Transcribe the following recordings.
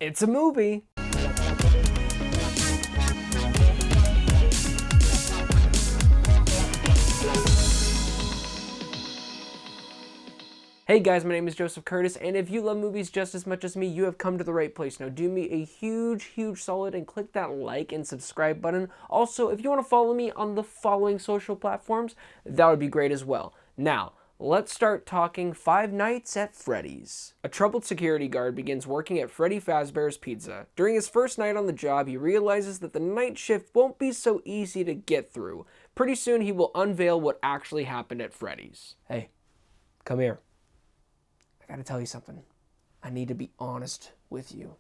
It's a movie. Hey guys, my name is Joseph Curtis, and if you love movies just as much as me, you have come to the right place. Now do me a huge solid and click that like and subscribe button. Also, if you want to follow me on the following social platforms, that would be great as well. Now, let's start talking Five Nights at Freddy's. A troubled security guard begins working at Freddy Fazbear's Pizza. During his first night on the job, he realizes that the night shift won't be so easy to get through. Pretty soon, he will unveil what actually happened at Freddy's. Hey, come here. I gotta tell you something. I need to be honest with you.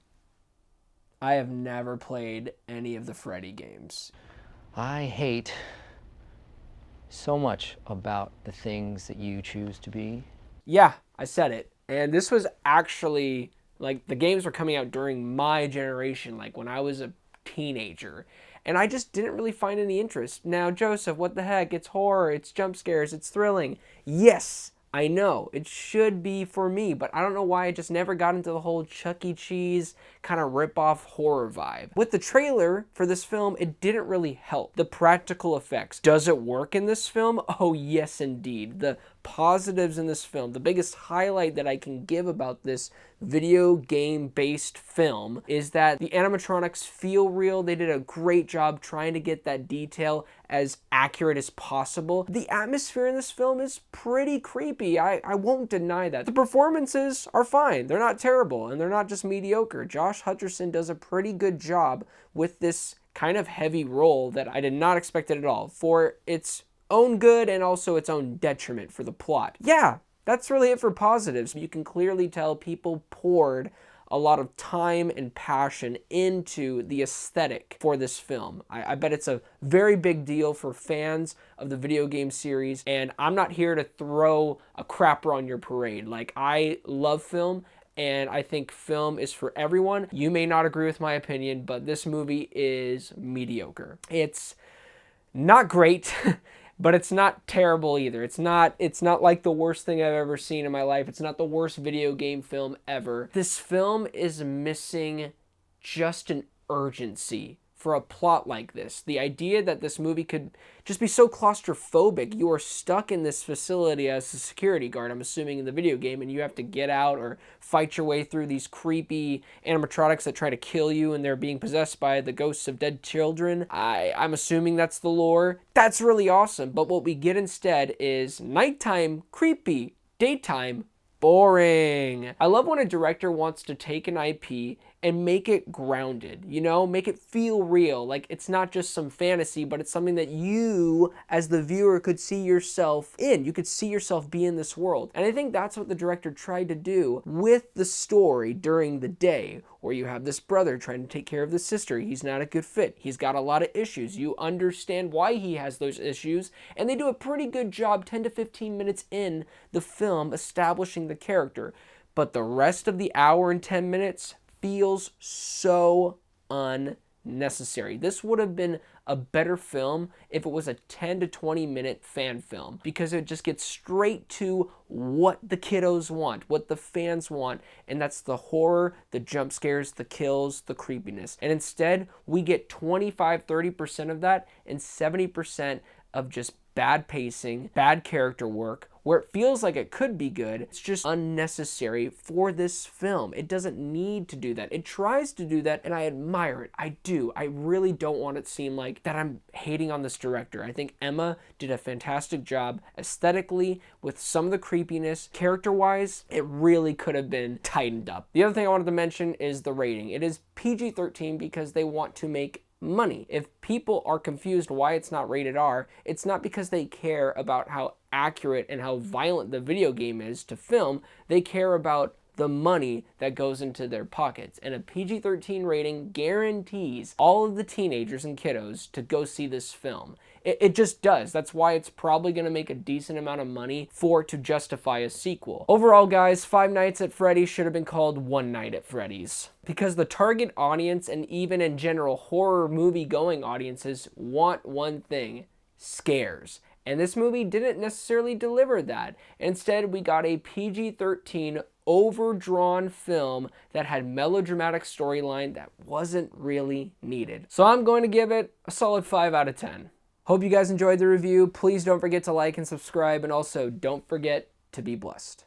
I have never played any of the Freddy games. I hate so much about the things that you choose to be. Yeah, I said it. And this was actually, like, the games were coming out during my generation, like when I was a teenager. And I just didn't really find any interest. Now, Joseph, what the heck? It's horror, it's jump scares, it's thrilling. Yes, I know, it should be for me, but I don't know why I just never got into the whole Chuck E. Cheese kind of rip-off horror vibe. With the trailer for this film, it didn't really help. The practical effects. Does it work in this film? Oh, yes, indeed. The positives in this film, the biggest highlight that I can give about this video game-based film is that the animatronics feel real. They did a great job trying to get that detail as accurate as possible. The atmosphere in this film is pretty creepy. I won't deny that. The performances are fine. They're not terrible, and they're not just mediocre. Josh Hutcherson does a pretty good job with this kind of heavy role that I did not expect it at all, for its own good and also its own detriment for the plot. Yeah, that's really it for positives. You can clearly tell people poured a lot of time and passion into the aesthetic for this film. I bet it's a very big deal for fans of the video game series, and I'm not here to throw a crapper on your parade. Like, I love film, and I think film is for everyone. You may not agree with my opinion, but this movie is mediocre. It's not great, but it's not terrible either. It's not like the worst thing I've ever seen in my life. It's not the worst video game film ever. This film is missing just an urgency for a plot like this. The idea that this movie could just be so claustrophobic. You are stuck in this facility as a security guard, I'm assuming in the video game, and you have to get out or fight your way through these creepy animatronics that try to kill you, and they're being possessed by the ghosts of dead children. I'm assuming that's the lore. That's really awesome, but what we get instead is nighttime creepy, daytime boring. I love when a director wants to take an IP and make it grounded, you know, make it feel real. Like, it's not just some fantasy, but it's something that you, as the viewer, could see yourself in. You could see yourself be in this world. And I think that's what the director tried to do with the story during the day, where you have this brother trying to take care of the sister. He's not a good fit. He's got a lot of issues. You understand why he has those issues, and they do a pretty good job 10 to 15 minutes in the film establishing the character. But the rest of the hour and 10 minutes feels so unnecessary. This would have been a better film if it was a 10 to 20 minute fan film, because it just gets straight to what the kiddos want, what the fans want, and that's the horror, the jump scares, the kills, the creepiness. And instead, we get 25-30% of that and 70% of just bad pacing, bad character work, where it feels like it could be good. It's just unnecessary for this film. It doesn't need to do that. It tries to do that, and I admire it. I do. I really don't want it to seem like that I'm hating on this director. I think Emma did a fantastic job aesthetically with some of the creepiness. Character-wise, it really could have been tightened up. The other thing I wanted to mention is the rating. It is PG-13 because they want to make money. If people are confused why it's not rated R, it's not because they care about how accurate and how violent the video game is to film. They care about the money that goes into their pockets. And a PG-13 rating guarantees all of the teenagers and kiddos to go see this film. It just does. That's why it's probably going to make a decent amount of money for it to justify a sequel. Overall, guys, Five Nights at Freddy's should have been called One Night at Freddy's, because the target audience, and even in general horror movie going audiences, want one thing: scares. And this movie didn't necessarily deliver that. Instead, we got a PG-13 overdrawn film that had melodramatic storyline that wasn't really needed. So I'm going to give it a solid 5 out of 10. Hope you guys enjoyed the review. Please don't forget to like and subscribe, and also don't forget to be blessed.